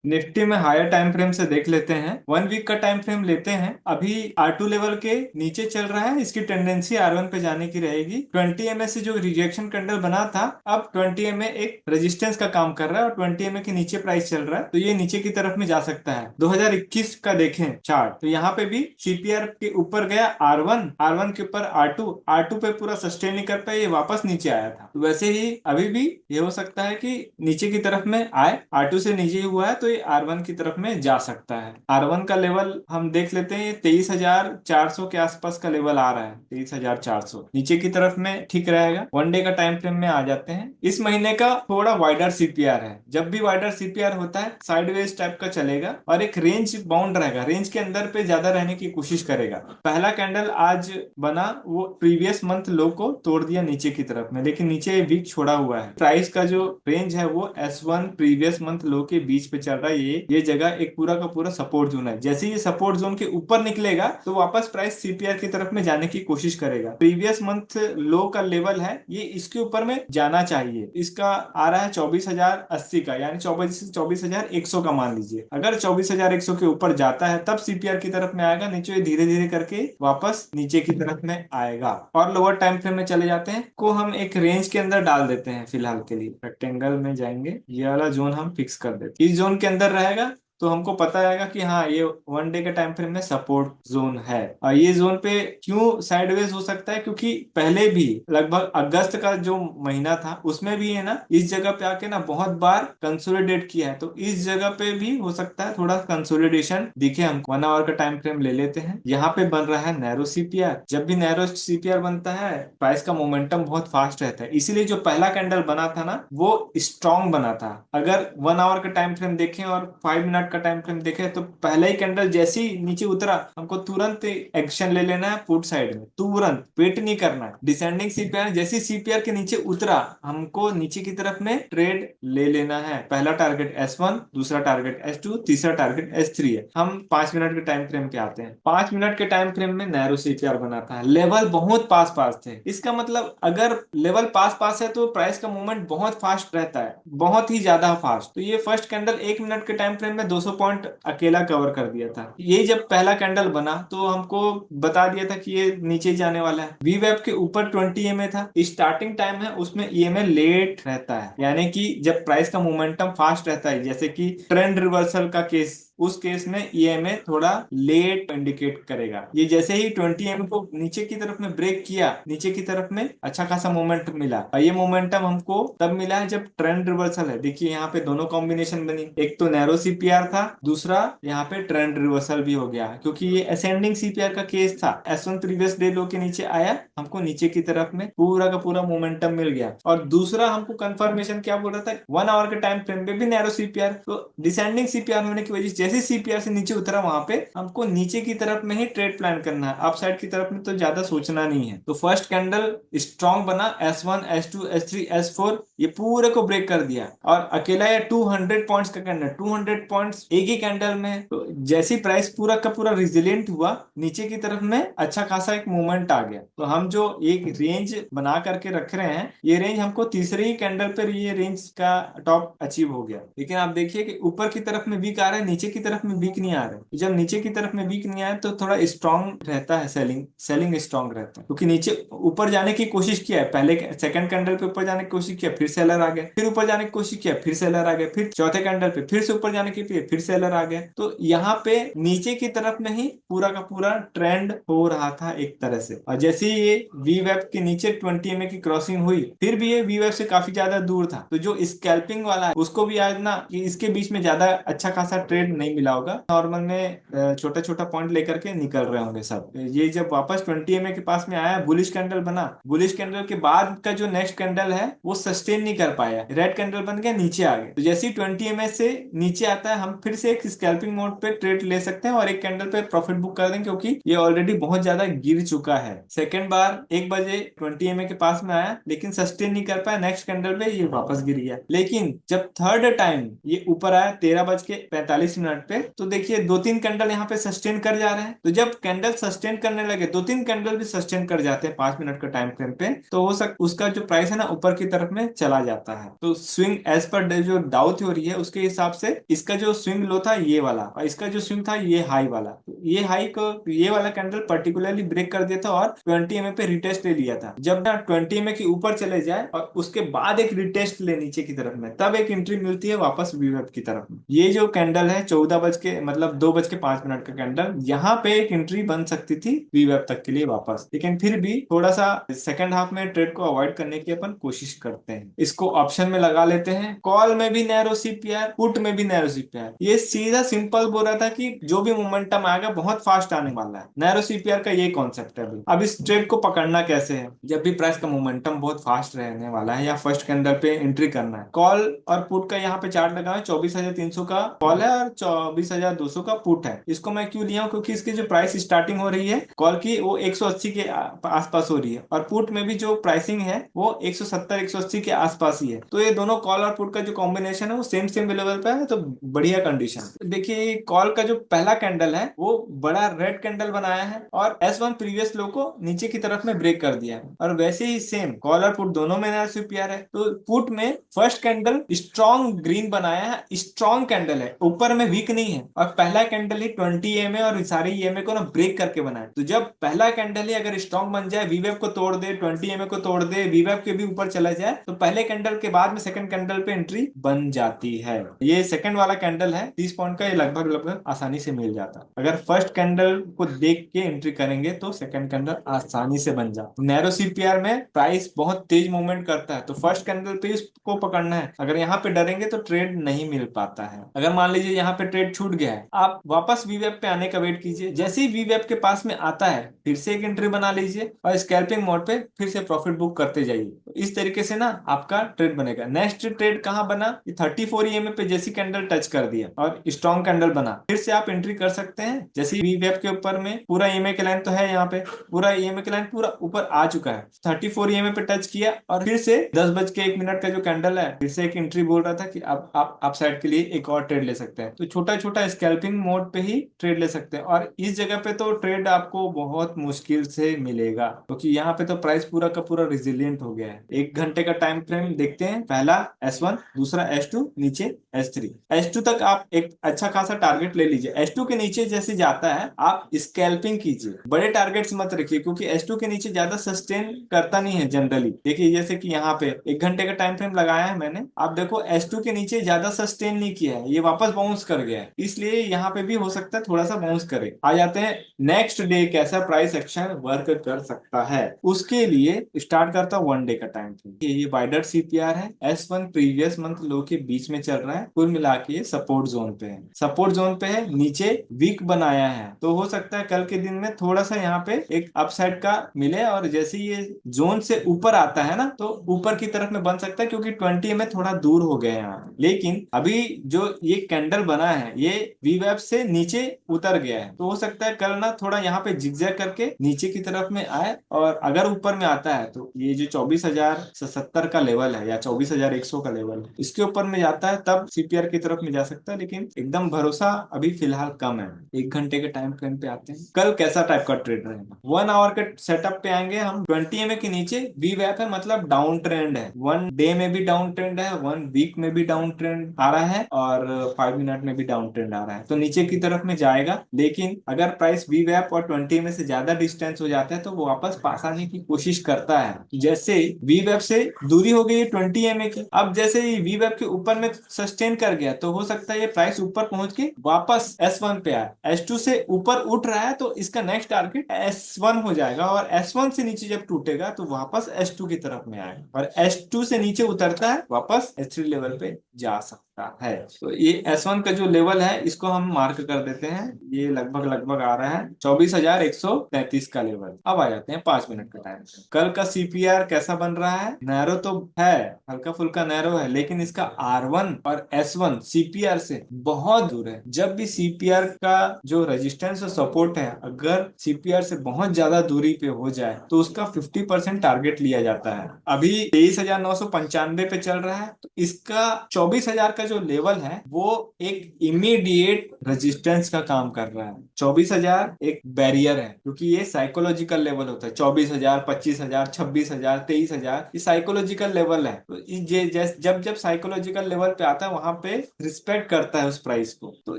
Nifty में higher time frame से देख लेते हैं। 1 वीक का टाइम फ्रेम लेते हैं। अभी R2 लेवल के नीचे चल रहा है, इसकी टेंडेंसी R1 पे जाने की रहेगी। 20 MA से जो रिजेक्शन कैंडल बना था, अब 20 MA एक रेजिस्टेंस का काम कर रहा है और 20 MA के नीचे प्राइस चल रहा है, तो ये नीचे की तरफ में जा सकता है। 2021 का देखें चार्ट, तो यहाँ पे भी CPR के ऊपर गया R1, R1 के ऊपर R2, R2 पे पूरा सस्टेन नहीं कर पाया, ये वापस नीचे आया था। तो वैसे ही अभी भी ये हो सकता है कि नीचे की तरफ में आए, R2 से नीचे ही हुआ है तो ये R1 की तरफ में जा सकता है। R1 का लेवल हम देख लेते हैं, 23,400 के आसपास का लेवल आ रहा है, 23,400 नीचे की तरफ में ठीक रहेगा। 1 डे का टाइम फ्रेम में आ जाते हैं। इस महीने का थोड़ा वाइडर CPR है। जब भी वाइडर CPR होता है साइडवेज टाइप का चलेगा और एक रेंज बाउंड रहेगा, रेंज के अंदर पे ज्यादा रहने की कोशिश करेगा। पहला कैंडल आज बना, वो प्रीवियस मंथ लो को तोड़ दिया नीचे की तरफ में, लेकिन नीचे वीक छोड़ा हुआ है। प्राइस का जो रेंज है वो S1 प्रीवियस मंथ लो के बीच पे चल रहा है। ये जगह एक पूरा का पूरा सपोर्ट जोन है। जैसे ये सपोर्ट जोन के ऊपर निकलेगा तो वापस प्राइस CPR की तरफ में जाने की कोशिश करेगा। प्रीवियस मंथ लो का लेवल है ये, इसके ऊपर में जाना चाहिए। इसका आ रहा है 24,080 का, यानी 24,100 का मान लीजिए। अगर 24,100 के ऊपर जाता है तब CPR की तरफ में आएगा, नीचे धीरे धीरे करके वापस नीचे की तरफ में आएगा। और लोअर टाइम फ्रेम में चले जाते हैं, को हम एक रेंज के अंदर डाल देते हैं। फिलहाल के लिए रेक्टेंगल में जाएंगे, ये वाला जोन हम फिक्स कर देते हैं। इस जोन के अंदर रहेगा तो हमको पता रहेगा कि हाँ, ये 1 डे के टाइम फ्रेम में सपोर्ट जोन है। और ये जोन पे क्यों साइडवेज हो सकता है, क्योंकि पहले भी लगभग अगस्त का जो महीना था उसमें भी है ना, इस जगह पे आके ना बहुत बार कंसोलिडेट किया है। तो इस जगह पे भी हो सकता है थोड़ा कंसोलिडेशन दिखे हमको। 1 आवर का टाइम फ्रेम ले लेते हैं। यहाँ पे बन रहा है नैरो CPR। जब भी नैरो CPR बनता है प्राइस का मोमेंटम बहुत फास्ट रहता है, इसीलिए जो पहला कैंडल बना था ना वो स्ट्रॉन्ग बना था। अगर 1 आवर का टाइम फ्रेम देखें और 5 मिनट का टाइम फ्रेम देखें, तो पहला ही कैंडल जैसे ही नीचे उतरा हमको तुरंत एक्शन ले लेना है पुट साइड में, तुरंत वेट नहीं करना है। डिसेंडिंग CPR जैसे CPR के नीचे उतरा हमको नीचे की तरफ में ट्रेड ले लेना है। पहला टारगेट S1, दूसरा टारगेट S2, तीसरा टारगेट S3 है। हम 5 मिनट के टाइम फ्रेम पे आते हैं। 5 मिनट के टाइम फ्रेम में नैरो CPR बना था, लेवल बहुत पास पास थे। इसका मतलब अगर लेवल पास पास है तो प्राइस का मूवमेंट बहुत फास्ट रहता है, बहुत ही ज्यादा फास्ट। तो ये फर्स्ट कैंडल 1 मिनट के टाइम फ्रेम में 200 पॉइंट अकेला कवर कर दिया था। ये जब पहला कैंडल बना तो हमको बता दिया था कि ये नीचे जाने वाला है। VWAP के ऊपर 20 MA था। स्टार्टिंग टाइम है उसमें EMA लेट रहता है, यानी कि जब प्राइस का मोमेंटम फास्ट रहता है, जैसे कि ट्रेंड रिवर्सल का केस, उस केस में EMA थोड़ा लेट इंडिकेट करेगा। ये जैसे ही 20 MA को नीचे की तरफ में ब्रेक किया, नीचे की तरफ में अच्छा खासा मोमेंट मिला। और ये मोमेंटम हमको तब मिला है जब ट्रेंड रिवर्सल है। देखिए यहाँ पे दोनों कॉम्बिनेशन बनी, एक तो नैरो CPR था, दूसरा यहाँ पे ट्रेंड रिवर्सल भी हो गया, क्योंकि ये असेंडिंग CPR का केस था। S1 प्रीवियस डे लो के नीचे आया, हमको नीचे की तरफ में पूरा का पूरा मोमेंटम मिल गया। और दूसरा हमको कंफर्मेशन क्या बोल रहा था, 1 आवर के टाइम फ्रेम पे भी नैरो CPR, तो डिसेंडिंग CPR होने की वजह से जैसे CPR से नीचे उतरा वहां पे हमको नीचे की तरफ में ही ट्रेड प्लान करना है। अप साइड की तरफ में तो ज्यादा सोचना नहीं है। तो फर्स्ट कैंडल स्ट्रॉन्ग बना, S1, S2, S3, S4 ये पूरे को ब्रेक कर दिया। और अकेला ये 200 पॉइंट्स का कैंडल, 200 पॉइंट्स एक ही कैंडल में। तो जैसी प्राइस पूरा का पूरा रिजिलियंट हुआ, नीचे की तरफ में अच्छा खासा एक मूवमेंट आ गया। तो हम जो एक रेंज बना करके रख रहे हैं, ये रेंज हमको तीसरे ही कैंडल पर ये रेंज का टॉप अचीव हो गया। लेकिन आप देखिए कि ऊपर की तरफ में वीक आ रहा है, नीचे की तरफ में वीक नहीं आ रहा है। जब नीचे की तरफ में वीक नहीं आया तो थोड़ा स्ट्रांग रहता है, सेलिंग सेलिंग स्ट्रांग रहता है, क्योंकि नीचे ऊपर जाने की कोशिश किया है, पहले सेकंड कैंडल पे ऊपर जाने की कोशिश किया, फिर सेलर आ गए, फिर ऊपर जाने की कोशिश किया, फिर सेलर आ गए, फिर चौथे कैंडल पे फिर से ऊपर जाने की फिर सेलर आ गए। तो यहाँ पे नीचे की तरफ में ही पूरा का पूरा ट्रेंड हो रहा था एक तरह से। और जैसे ही ये VWAP के नीचे 20 MA की क्रॉसिंग हुई, फिर भी ये VWAP से काफी ज्यादा दूर था। तो जो स्कैल्पिंग वाला है उसको भी आज ना कि इसके बीच में ज्यादा अच्छा खासा ट्रेड नहीं मिला होगा। नॉर्मल में छोटा छोटा पॉइंट लेकर के निकल रहे होंगे सब। ये जब वापस 20 MA के पास में आया, बुलिश कैंडल बना, बुलिश कैंडल के बाद का जो नेक्स्ट कैंडल है वो सस्टेन नहीं कर पाया, रेड कैंडल बन गया, नीचे आ गए। तो जैसे ही 20 MA से नीचे आता है, हम फिर से एक स्कैल्पिंग मोड पे ट्रेड ले सकते हैं और एक कैंडल पे प्रॉफिट बुक कर देंगे, क्योंकि ये ऑलरेडी बहुत ज्यादा गिर चुका है। सेकेंड बार 1 बजे 20 MA के पास में आया, लेकिन सस्टेन नहीं कर पाया, नेक्स्ट कैंडल पे ये वापस गिर गया। लेकिन जब थर्ड टाइम ये ऊपर आया 13:45 पे, तो देखिए 2-3 कैंडल यहाँ पे सस्टेन कर जा रहे हैं। तो जब कैंडल सस्टेन करने लगे, 2-3 कैंडल भी सस्टेन कर जाते हैं 5 मिनट का टाइम फ्रेम पे, तो हो सकता उसका जो प्राइस है ना ऊपर की तरफ में चला चला जाता है। तो स्विंग एज पर जो डाउ थ्योरी है उसके हिसाब से इसका जो स्विंग लो था ये वाला, और इसका जो स्विंग था ये हाई वाला, ये हाई को ये वाला कैंडल पर्टिकुलरली ब्रेक कर दिया था और 20 पे रिटेस्ट ले लिया था। जब ना 20 के ऊपर चले जाए और उसके बाद एक रिटेस्ट ले नीचे की तरफ में, तब एक एंट्री मिलती है वापस वीवेब की तरफ में। ये जो कैंडल है 14 बज के मतलब 2:05 का कैंडल, यहाँ पे एक एंट्री बन सकती थी वीवेब तक के लिए वापस, लेकिन फिर भी थोड़ा सा सेकंड हाफ में ट्रेड को अवॉइड करने की अपन कोशिश करते हैं। इसको ऑप्शन में लगा लेते हैं। कॉल में भी नैरो सीपीआर, पुट में भी नैरो सीपीआर। ये सीधा सिंपल बोल रहा था कि जो भी मोमेंटम आएगा बहुत फास्ट आने वाला है। नैरो सीपीआर का ये कॉन्सेप्ट है। अब इस ट्रेड को पकड़ना कैसे है? जब भी प्राइस का मोमेंटम बहुत फास्ट रहने वाला है या फर्स्ट कैंडल पे एंट्री करना है, कॉल और पुट का यहाँ पे चार्ट लगा है। 24,300 का कॉल है और 24,200 का पुट है। इसको मैं क्यों लिया हूँ? क्योंकि इसकी जो प्राइस स्टार्टिंग हो रही है कॉल की वो 180 के आसपास हो रही है, और पुट में भी जो प्राइसिंग है वो 170 180 के आसपास ही है। तो ये दोनों कॉल और पुट का जो कॉम्बिनेशन है वो सेम सेम लेवल पे है, तो बढ़िया कंडीशन। देखिए कॉल का जो पहला कैंडल है वो बड़ा रेड कैंडल बनाया है और S1 प्रीवियस लो को नीचे की तरफ में ब्रेक कर दिया है, और वैसे ही सेम कॉल और पुट दोनों में नया सीपीआर है। तो पुट में फर्स्ट कैंडल स्ट्रॉन्ग ग्रीन बनाया है, स्ट्रॉन्ग कैंडल है, ऊपर में वीक नहीं है, और पहला कैंडल ही 20 EMA और सारे EMA को ना ब्रेक करके बनाया। तो जब पहला कैंडल ही अगर स्ट्रॉन्ग बन जाए, वीवेब को तोड़ दे, 20 EMA को तोड़ दे, वीवेब के भी ऊपर चला जाए, तो पहले कैंडल के बाद में सेकंड कैंडल पे एंट्री बन जाती है। ये सेकंड वाला कैंडल है 30 पॉइंट का, ये लगभग लगभग आसानी से मिल जाता है। अगर फर्स्ट कैंडल को देख के एंट्री करेंगे तो सेकंड कैंडल आसानी से बन जाता है। नैरो सीपीआर में प्राइस बहुत तेज मूवमेंट करता है, तो फर्स्ट कैंडल पे इसको पकड़ना है। अगर यहाँ पे डरेंगे तो ट्रेड नहीं मिल पाता है। अगर मान लीजिए यहाँ पे ट्रेड छूट गया है, आप वापस वीवेब पे आने का वेट कीजिए। जैसे ही वीवेब के पास में आता है फिर से एक एंट्री बना लीजिए और स्कैल्पिंग मोड पे फिर से प्रॉफिट बुक करते जाइए। तो इस तरीके से ना आपका ट्रेड बनेगा। नेक्स्ट ट्रेड कहाँ बना? 34 EMA पे जैसी कैंडल टच कर दिया और स्ट्रॉन्ग कैंडल बना, फिर से आप एंट्री कर सकते हैं। जैसे वीवेब के ऊपर में पूरा EMA के लाइन तो है, यहाँ पे पूरा EMA के लाइन पूरा ऊपर आ चुका है। 34 EMA पे टच किया और फिर से 10:01 का जो कैंडल है फिर से एक एंट्री बोल रहा था कि आप साइड के लिए एक और ट्रेड ले सकते हैं। तो छोटा छोटा स्कैल्पिंग मोड पे ही ट्रेड ले सकते हैं, और इस जगह पे तो ट्रेड आपको बहुत मुश्किल से मिलेगा, क्योंकि यहाँ पे तो प्राइस पूरा का पूरा रिजिलियंट हो गया है। 1 घंटे का टाइम फ्रेम देखते हैं। पहला S1, दूसरा S2, नीचे S3। S2 तक आप एक अच्छा खासा टारगेट ले लीजिए। S2 के नीचे जैसे जाता है आप स्कैल्पिंग कीजिए, बड़े टारगेट्स मत रखिए, क्योंकि S2 के नीचे ज्यादा सस्टेन करता नहीं है जनरली। देखिए जैसे कि यहाँ पे 1 घंटे का टाइम फ्रेम लगाया है मैंने, आप देखो S2 के नीचे ज्यादा सस्टेन नहीं किया है, ये वापस बाउंस कर गया है, इसलिए यहाँ पे भी हो सकता है थोड़ा सा बाउंस करे। आ जाते हैं नेक्स्ट डे कैसा प्राइस एक्शन वर्क कर सकता है। उसके लिए स्टार्ट करता हूं 1 डे का टाइम फ्रेम। ये वाइडर सीपीआर है। S1 प्रीवियस मंथ लो के बीच में चल रहा है, कुल मिला के ये सपोर्ट जोन पे है। सपोर्ट जोन पे है, नीचे वीक बनाया है, तो हो सकता है कल के दिन में थोड़ा सा यहाँ पे एक अपसाइड का मिले, और जैसे ये जोन से ऊपर आता है ना तो ऊपर की तरफ में बन सकता है, क्योंकि 20 में थोड़ा दूर हो गए यहाँ। लेकिन अभी जो ये कैंडल बना है ये वीवेब से नीचे उतर गया है, तो हो सकता है कल ना थोड़ा यहाँ पे जिगजैग करके नीचे की तरफ में आए, और अगर ऊपर में आता है तो ये जो 24,070 का लेवल है या 24,100 का लेवल है, इसके ऊपर में जाता है तब सीपीआर की तरफ में जा सकता है, लेकिन एकदम भरोसा अभी फिलहाल कम है। 1 घंटे के टाइम फ्रेम पे आते हैं, कल कैसा टाइप का ट्रेड रहेगा। 1 आवर के सेटअप पे आएंगे हम। 20 EMA के नीचे वीवेब है, मतलब डाउन ट्रेंड है। 1 डे में भी डाउन ट्रेंड है, 1 वीक में भी डाउन ट्रेंड आ रहा है, और 5 मिनट में भी डाउन ट्रेंड आ रहा है, तो नीचे की तरफ में जाएगा। लेकिन अगर प्राइस वीवेब और 20 में से ज्यादा डिस्टेंस हो जाता है तो वो वापस पास आने की कोशिश करता है। जैसे वीवेब से दूरी हो गई 20 EMA की, अब जैसे ही वीवेब के ऊपर में सस्टेन कर गया तो हो सकता है ये प्राइस ऊपर पहुंच के वापस S1 पे आए। S2 से ऊपर उठ रहा है तो इसका नेक्स्ट टारगेट S1 हो जाएगा, और S1 से नीचे जब टूटेगा तो वापस S2 की तरफ में आएगा, और S2 से नीचे उतरता है वापस S3 लेवल पे जा सकता है। तो ये S1 का जो लेवल है इसको हम मार्क कर देते हैं। ये लगभग लगभग आ रहा है 24,133 का लेवल। अब आ जाते हैं 5 मिनट का टाइम। कल का सीपीआर कैसा बन रहा है? नैरो तो है, हल्का फुल्का नैरो है, लेकिन इसका R1 और S1 सीपीआर से बहुत दूर है। जब भी सीपीआर का जो रेजिस्टेंस और सपोर्ट है अगर सीपीआर से बहुत ज्यादा दूरी पे हो जाए तो उसका 50% टारगेट लिया जाता है। अभी 23,995 पे चल रहा है, तो इसका 24,000 का जो लेवल है वो एक इमीडिएट रेजिस्टेंस का काम कर रहा है। 24,000 एक बैरियर है, क्योंकि ये साइकोलॉजिकल लेवल होता है। 24,000, 25,000, 26,000, 23,000, ये साइकोलॉजिकल लेवल है। तो ये जब जब साइकोलॉजिकल लेवल पे आता है वहां पे रिस्पेक्ट करता है उस प्राइस को। तो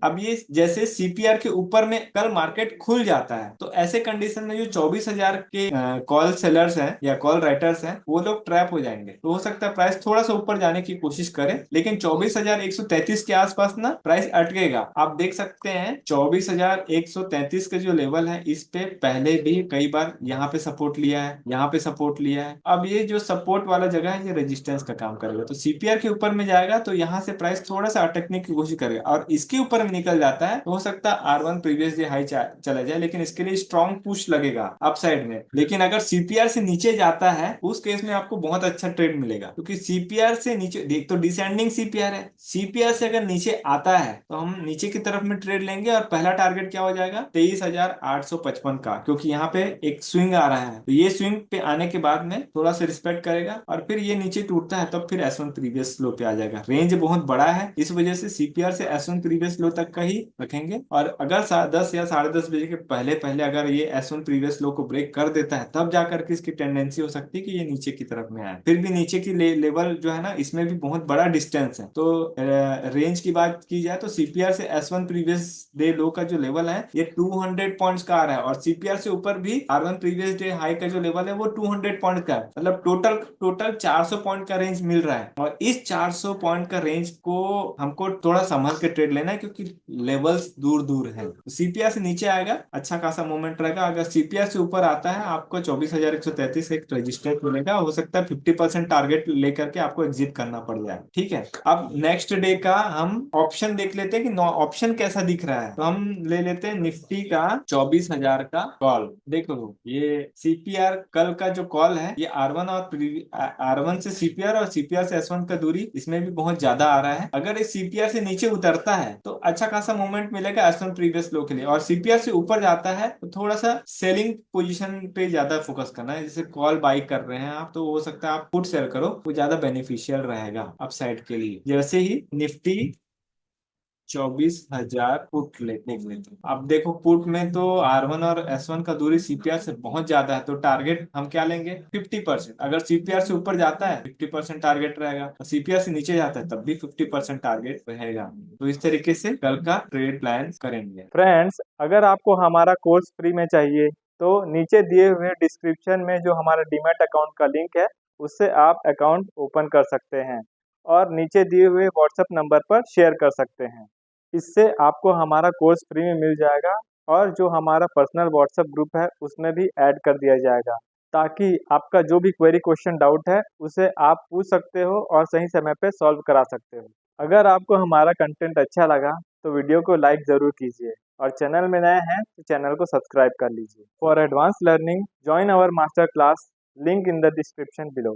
अब ये जैसे सीपीआर के ऊपर में कल मार्केट खुल जाता है, तो ऐसे कंडीशन में जो 24,000 के कॉल सेलर्स हैं या कॉल राइटर्स हैं, वो लोग ट्रैप हो जाएंगे। तो हो सकता है प्राइस थोड़ा सा ऊपर जाने की कोशिश करे, लेकिन 24,133 के आसपास ना प्राइस अटकेगा। आप देख सकते हैं 24,133 का जो लेवल है, इस पे पहले भी कई बार यहाँ पे सपोर्ट लिया है, यहाँ पे सपोर्ट लिया है। अब ये जो सपोर्ट वाला जगह है, ये रेजिस्टेंस का काम करेगा। तो सीपीआर के ऊपर में जाएगा तो यहाँ से प्राइस थोड़ा सा अटकने की कोशिश करेगा, और इसके ऊपर में निकल जाता है तो हो सकता है R1 प्रीवियस डे हाई चला जाए, लेकिन इसके लिए स्ट्रॉन्ग पुश लगेगा अपसाइड में। लेकिन अगर सीपीआर से नीचे जाता है, उस केस में आपको बहुत अच्छा ट्रेड मिलेगा, क्योंकि सीपीआर से नीचे देख तो डिसेंडिंग सीपीआर है। सीपीआर से अगर नीचे आता है तो हम नीचे की तरफ में ट्रेड लेंगे, और पहला टारगेट क्या हो जाएगा, 23,855 का, क्योंकि यहाँ पे एक स्विंग आ रहा है। तो ये स्विंग पे आने के बाद में थोड़ा सा रिस्पेक्ट करेगा, और फिर ये नीचे टूटता है तब फिर S1 प्रीवियस लो पे आ जाएगा। रेंज बहुत बड़ा है, इस वजह से सीपीआर से S1 प्रीवियस लो तक का ही रखेंगे। और अगर 10 या 10:30 बजे के पहले पहले अगर ये S1 प्रीवियस लो को ब्रेक कर देता है, तब जाकर के इसकी टेंडेंसी हो सकती है कि ये नीचे की तरफ में आए। फिर भी नीचे की लेवल जो है ना, इसमें भी बहुत बड़ा डिस्टेंस है। तो रेंज की बात की जाए तो सीपीआर से S1 प्रीवियस डे लो का जो लेवल है, ये 200 पॉइंट्स का आ रहा है, और सीपीआर से ऊपर भी R1 प्रीवियस डे हाई का जो लेवल है वो 200 पॉइंट का है। मतलब टोटल टोटल 400 पॉइंट का रेंज मिल रहा है, और इस 400 पॉइंट का रेंज को हमको थोड़ा संभल के ट्रेड लेना है, क्योंकि लेवल्स दूर दूर है। तो सीपीआर से नीचे आएगा, अच्छा खासा मूवमेंट रहेगा। अगर सीपीआर से ऊपर आता है, आपको 24,133 एक रजिस्टेंस मिलेगा। हो सकता है 50% टारगेट लेकर के आपको एग्जिट करना पड़ जाए। ठीक है, अब नेक्स्ट डे का हम ऑप्शन देख लेते हैं कि ऑप्शन कैसा दिख रहा है। तो हम ले लेते हैं निफ्टी का 24,000 का कॉल। देखो ये सीपीआर कल का जो कॉल है, ये R1 और R1 से सीपीआर और सीपीआर से S1 का दूरी इसमें भी बहुत ज्यादा आ रहा है। अगर इस सीपीआर से नीचे उतरता है तो अच्छा खासा मूवमेंट मिलेगा S1 प्रीवियस लो के लिए, और सीपीआर से ऊपर जाता है तो थोड़ा सा सेलिंग पोजीशन पे ज्यादा फोकस करना है। जैसे कॉल बाई कर रहे हैं आप, तो हो सकता है आप पुट सेल करो, वो ज्यादा बेनिफिशियल रहेगा अपसाइड के लिए। जैसे ही निफ्टी 24,000 पुट देख लेते हैं। अब देखो पुट में तो R1 और S1 का दूरी सीपीआर से बहुत ज्यादा है, तो टारगेट हम क्या लेंगे, 50%। अगर सीपीआर से ऊपर जाता है 50% टारगेट रहेगा, सीपीआर से नीचे जाता है तब भी 50% टारगेट रहेगा। तो इस तरीके से कल का ट्रेड प्लान करेंगे। फ्रेंड्स, अगर आपको हमारा कोर्स फ्री में चाहिए तो नीचे दिए हुए डिस्क्रिप्शन में जो हमारा डीमैट अकाउंट का लिंक है, उससे आप अकाउंट ओपन कर सकते हैं और नीचे दिए हुए व्हाट्सएप नंबर पर शेयर कर सकते हैं। इससे आपको हमारा कोर्स फ्री में मिल जाएगा, और जो हमारा पर्सनल व्हाट्सएप ग्रुप है उसमें भी ऐड कर दिया जाएगा, ताकि आपका जो भी क्वेरी क्वेश्चन डाउट है उसे आप पूछ सकते हो और सही समय पे सॉल्व करा सकते हो। अगर आपको हमारा कंटेंट अच्छा लगा तो वीडियो को लाइक ज़रूर कीजिए, और चैनल में नए हैं तो चैनल को सब्सक्राइब कर लीजिए। For advance learning join our master class, link in the description below.